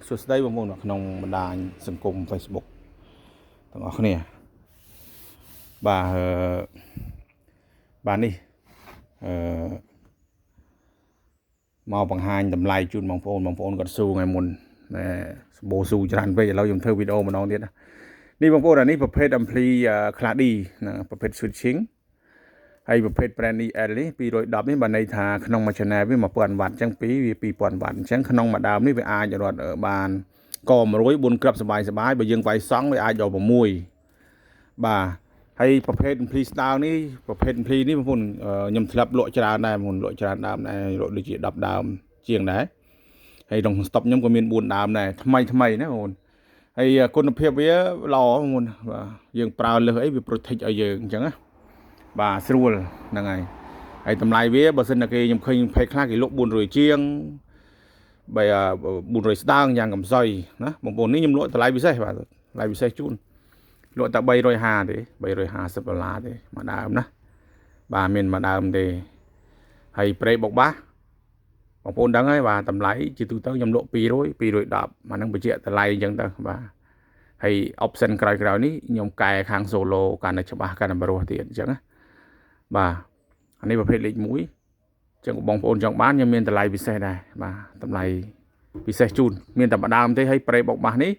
សួស្តីបងប្អូនក្នុងបណ្ដាញសង្គម Facebook ទាំងអស់គ្នាបាទនេះអឺមកបង្ហាញតម្លៃជូនបងប្អូនគាត់ស៊ូថ្ងៃមុនសម្បូរស៊ូច្រើនពេកឥឡូវខ្ញុំធ្វើវីដេអូម្ដងទៀតនេះបងប្អូនអានេះប្រភេទ Ampli Clady ប្រភេទ Switching ហើយប្រភេទ Brand EL នេះ210នេះបើន័យថាក្នុងមួយ channel វា1000 W អញ្ចឹងពីវា2000 W អញ្ចឹងក្នុងមួយដើមនេះវាអាចរត់បានក100 4គ្រាប់សបាយបើយើងវាយសង់វាអាចដល់6បាទហើយប្រភេទ Ampli style នេះប្រភេទ Ampli នេះបងប្អូនខ្ញុំធ្លាប់លក់ច្រើនដែរបងប្អូនលក់ច្រើនដើមដែរលក់ដូចជា10ដើមជាងដែរហើយក្នុង stock ខ្ញុំក៏មាន4ដើមដែរថ្មីណាបងប្អូនហើយគុណភាពវាល្អបងប្អូនបាទយើងប្រើលើសអីវា protect ឲ្យយើងអញ្ចឹងណាបាទស្រួលហ្នឹងហើយតម្លៃវាបើសិនតែគេខ្ញុំឃើញផេកខ្លះគេលក់400ជាង400ស្ដើងយ៉ាងកំសោយណាបងប្អូននេះខ្ញុំលក់តម្លៃពិសេសបាទតម្លៃពិសេសជូនលក់តែ350ទេ$350ទេមួយដើមណាបាទមានមួយដើមទេហើយប្រេបុកបាសបងប្អូនដឹងហើយបាទតម្លៃជាទូទៅខ្ញុំលក់200 210អាហ្នឹងបញ្ជាក់តម្លៃអញ្ចឹងទៅបាទហើយ option ក្រោយនេះខ្ញុំកែខាង solo កាន់តែច្បាស់កាន់តែបរិសុទ្ធទៀតអញ្ចឹងណាបាទអានេះប្រភេទលេខ1អញ្ចឹងបងប្អូនចង់បានខ្ញុំមានតម្លៃពិសេសដែរបាទតម្លៃពិសេសជូនមានតែម្ដងទេហើយប្រេបុកបាសនេះ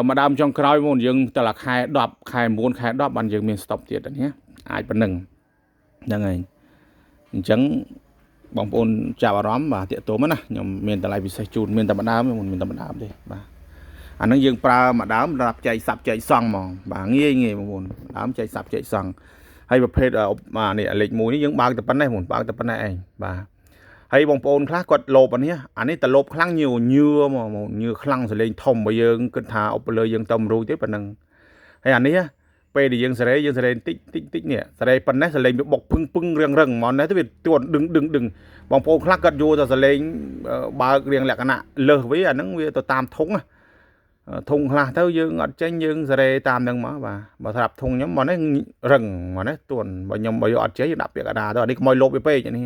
ម្ដងចុងក្រោយបងយើងតែខែ10ខែ9ខែ10បានយើងមាន stop ទៀតនេះអាចប៉ុណ្ណឹងហ្នឹងហើយអញ្ចឹងបងប្អូនចាប់អារម្មណ៍បាទតាកតោមណាខ្ញុំមានតម្លៃពិសេសជូនមានតែម្ដងមានតែម្ដងទេបាទអាហ្នឹងយើងប្រើម្ដងសម្រាប់ចែកសាប់ចែកសង់ហ្មងបាទងាយបងប្អូនម្ដងចែកសាប់ចែកសង់ហើយប្រភេទនេះលេខ1នេះយើងបើកតែប៉ុណ្ណេះបងបើកតែប៉ុណ្ណេះឯងបាទហើយបងប្អូនខ្លះគាត់លោបអានេះតែលោបខ្លាំងញឿមកញឿខ្លាំងសលេងធំបើយើងគិតថាឧបលើយើងទៅរួចទេប៉ុណ្ណឹងហើយអានេះពេលដែលយើងសេរីតិចនេះសេរីប៉ុណ្ណេះសលេងវាបុកពឹងរឹងមកនេះទៅវាទួនដឹងបងប្អូនខ្លះគាត់យកតែសលេងបើករៀងលក្ខណៈលើសវាអាហ្នឹងវាទៅតាមធុងខ្លះទៅយើងអត់ចេញយើងសេរីតាមហ្នឹងមកបាទបើស្រាប់ធុងខ្ញុំមកនេះរឹងមកនេះទួនបើខ្ញុំបើយកអត់ចេញដាក់ពាក្យកដាទៅអានេះខ្មោចលោបវាពេកនេះ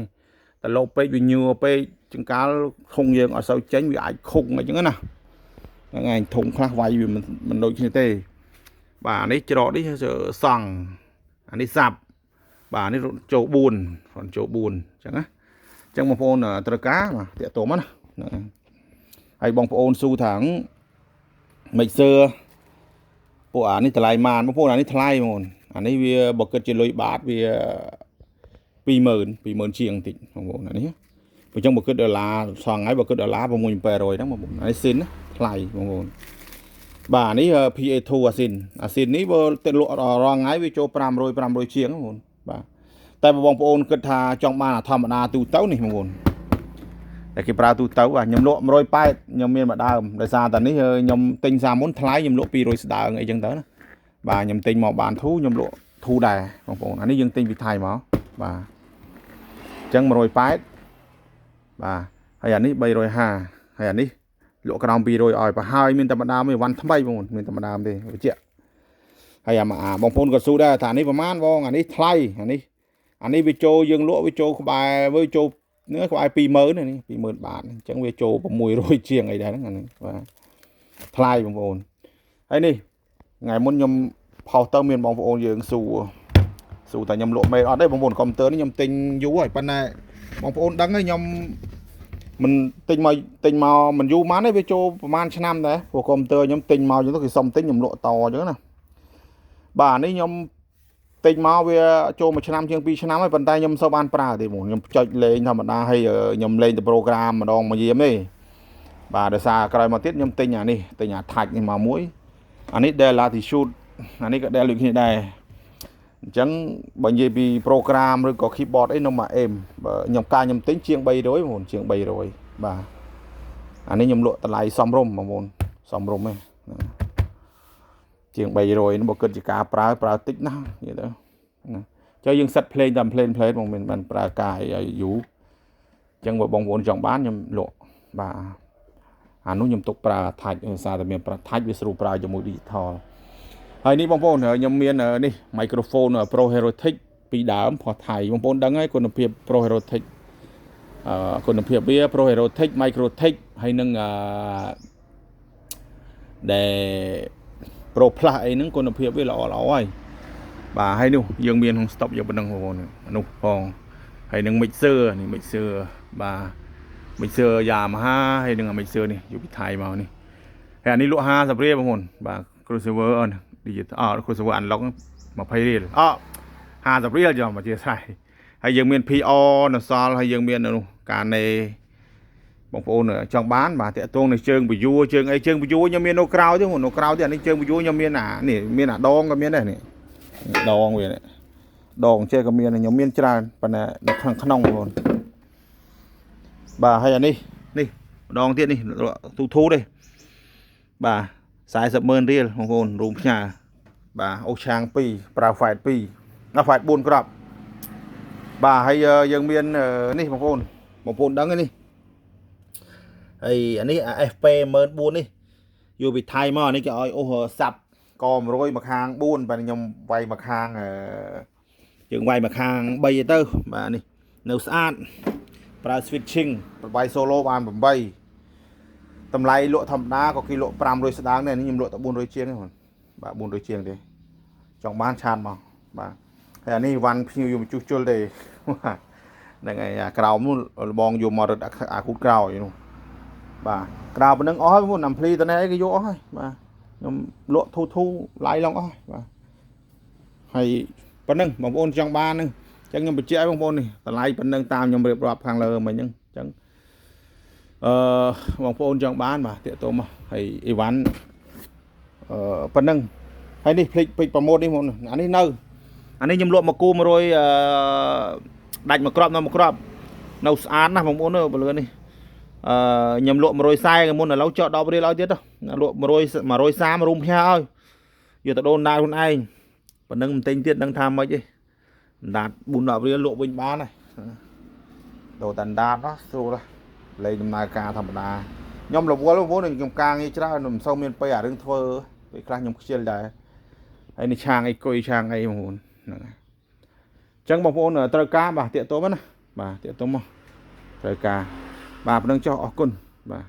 តែលោបពេកវាញួរពេកចង្កាលធុងយើងអត់សូវចេញវាអាចខុងអញ្ចឹងណាហ្នឹងឯងធុងខ្លះវាយវាមិនដូចគ្នាទេបាទអានេះច្រកនេះសង់អានេះសាប់បាទនេះចូល4ចូល4អញ្ចឹងណាអញ្ចឹងបងប្អូនត្រូវការបាទតាកតោមណាហើយបងប្អូនស៊ូថាងមិចសើពួកអានេះតម្លៃម៉ានបងប្អូនអានេះថ្លៃបងប្អូនអានេះវាបើគិតជាលុយបាតវា20000ជាងបន្តិចបងប្អូនអានេះអញ្ចឹងបើគិតដុល្លារសងហើយបើគិតដុល្លារ6800ហ្នឹងបងប្អូនអានេះស៊ីនថ្លៃបងប្អូនបាទនេះ PA2 អាស៊ីននេះបើទៅលក់រងថ្ងៃវាចូល500ជាងបងប្អូនបាទតែបងប្អូនគិតថាចង់បានធម្មតាទូទៅនេះបងប្អូនតែគេប្រើទូទៅខ្ញុំលក់180ខ្ញុំមានមួយដើមដោយសារតែនេះខ្ញុំទិញសាមុនថ្លៃខ្ញុំលក់200ស្ដើងអីចឹងទៅណាបាទខ្ញុំទិញមកបានធូរខ្ញុំលក់ធូរដែរបងប្អូនអានេះយើងទិញពីថៃមកបាទអញ្ចឹង180បាទហើយអានេះ350ហើយអានេះលក់ក្រោម200ឲ្យប្រហើយមានតែម្ដងមានវ៉ាន់ថ្មីបងមានតែម្ដងទេបញ្ជាក់ហើយបងប្អូនក៏ស៊ូដែរថានេះប្រហែលបងអានេះថ្លៃអានេះវាចូលយើងលក់វាចូលក្បែរវាចូលនេះក្បែរ20000នេះ20000បាតអញ្ចឹងវាចូល600ជាងអីដែរហ្នឹងអានេះបាទថ្លៃបងប្អូនហើយនេះថ្ងៃមុនខ្ញុំផុសទៅមានបងប្អូនយើងស៊ូតែខ្ញុំលក់មេអត់ទេបងប្អូនកុំព្យូទ័រនេះខ្ញុំទិញយូរហើយប៉ុន្តែបងប្អូនដឹងហើយខ្ញុំមិនទិញមកមិនយូរប៉ុន្មានទេវាចូលប្រហែលឆ្នាំដែរព្រោះកុំព្យូទ័រខ្ញុំទិញមកអញ្ចឹងទៅគេសុំទិញខ្ញុំលក់តអញ្ចឹងណាបាទនេះខ្ញុំទិញមកវាចូល1ឆ្នាំជាង2ឆ្នាំហើយប៉ុន្តែខ្ញុំសូវបានប្រើទេបងខ្ញុំចុចលេងធម្មតាហើយខ្ញុំលេងទៅប្រូក្រាមម្ដងមួយយាមទេបាទដោយសារក្រោយមកទៀតខ្ញុំទិញអានេះទិញអាថាច់នេះមកមួយអានេះ Dell Latitude អានេះក៏ Dell ដូចគ្នាដែរអញ្ចឹងបើនិយាយពីប្រូក្រាមឬក៏ keyboard អីនៅមកអេមបើខ្ញុំទិញជាង300បងប្អូនជាង300បាទអានេះខ្ញុំលក់តម្លៃសមរម្យបងប្អូនសមរម្យទេជាង300នេះបើគិតជាការប្រើតិចណាស់និយាយទៅចុះយើងសិតភ្លេងតាមភ្លេងបងមានបានប្រើការឲ្យយូរអញ្ចឹងបើបងប្អូនចង់បានខ្ញុំលក់បាទអានោះខ្ញុំទុកប្រើថាច់សារតែមានប្រើថាច់វាស្រួលប្រើជាមួយ digital ហើយនេះបងប្អូនខ្ញុំមាននេះ microphone Pro Hero Tech ពីដើមផុសថៃបងប្អូនដឹងហើយគុណភាព Pro Hero Tech គុណភាពវា Pro Hero Tech Micro Tech ហើយនឹងដែល Pro Plus អីហ្នឹងគុណភាពវាល្អហើយបាទហើយនោះយើងមានក្នុង stock យកប៉ុណ្ណឹងបងប្អូននោះផងហើយនឹង mixer នេះ mixer បាទ mixer Yamaha ហើយនឹង mixer នេះយកពីថៃមកនេះហើយអានេះលក់50រៀលបងប្អូនបាទ crossover digital crossover unlock 20រៀល50រៀលចំមកជាស្រ័យហើយយើងមាន PR នៅសល់ហើយយើងមាននោះការណេបងប្អូនចង់បានបាទតាក់ទងនឹងជើងបយួរជើងអីជើងបយួរខ្ញុំមាននៅក្រៅទេនៅក្រៅទេអានេះជើងបយួរខ្ញុំមាននេះមានដងក៏មានដែរនេះដងវានេះដងចេះក៏មានខ្ញុំមានច្រើនប៉ុន្តែនៅក្នុងបងប្អូនបាទហើយអានេះម្ដងទៀតនេះទូទេបាទ40,000រៀលបងប្អូនរូមផ្ញើបាទអូឆាង2ប្រើ Fight 2 Fight 4ក្របបាទហើយយើងមាននេះបងប្អូនដឹងនេះហើយអានេះ FP 14000នេះយកពីថៃមកនេះគេឲ្យអូសាប់ក100មកខាង4បាទខ្ញុំវាយមកខាងយើងវាយមកខាង3ទៅបាទនេះនៅស្អាតប្រើ switching ប្របាយ solo បាន8តម្លៃលក់ធម្មតាក៏គេលក់500ស្ដាងដែរនេះខ្ញុំលក់តែ400ជាងទេបាទ400ជាងទេចង់បានឆាតមកបាទហើយអានេះវ៉ាន់ភ្ញៀវយកមកជួសជុលទេហ្នឹងហើយអាក្រោមនោះលបងយកមករឹតអាគូតក្រោយនោះបាទក្រៅប៉ុណ្ណឹងអស់ហើយបងប្អូនអាំភ្លីតនេះគេយកអស់ហើយបាទខ្ញុំលក់ធូឡាយឡងអស់បាទហើយប៉ុណ្ណឹងបងប្អូនចង់បានហ្នឹងអញ្ចឹងខ្ញុំបញ្ជាក់ឲ្យបងប្អូននេះតម្លៃប៉ុណ្ណឹងតាមខ្ញុំរៀបរាប់ខាងលើមិញហ្នឹងអញ្ចឹងបងប្អូនចង់បានបាទតាកតមកហើយអីវ៉ាន់ប៉ុណ្ណឹងហើយនេះភ្លេចប្រម៉ូតនេះបងអានេះនៅអានេះខ្ញុំលក់មកគូ100ដាច់មួយគ្រាប់នៅមួយគ្រាប់នៅស្អាតណាស់បងប្អូនអើយបើលឿននេះខ្ញុំលក់140មុនឥឡូវចោល10រៀលឲ្យទៀតលក់130រូមផ្ញើឲ្យយកទៅដូនដាតខ្លួនឯងប៉ុណ្ណឹងមិនទិញទៀតដឹងថាមិនទេដាត4-10រៀលលក់វិញបានហើយដូរតាន់ដាតស្រួលលេងដំណើរការធម្មតាខ្ញុំរវល់បងប្អូនខ្ញុំការងារច្រើនមិនសូវមានពេលអារឿងធ្វើពេលខ្លះខ្ញុំខ្ជិលដែរហើយនេះឆាងអីគុយឆាងអីបងប្អូនហ្នឹងហើយអញ្ចឹងបងប្អូនត្រូវការបាទតាកតមកណាបាទតាកតមកត្រូវការបាទប៉ុណ្្នឹងចុះអរគុណបាទ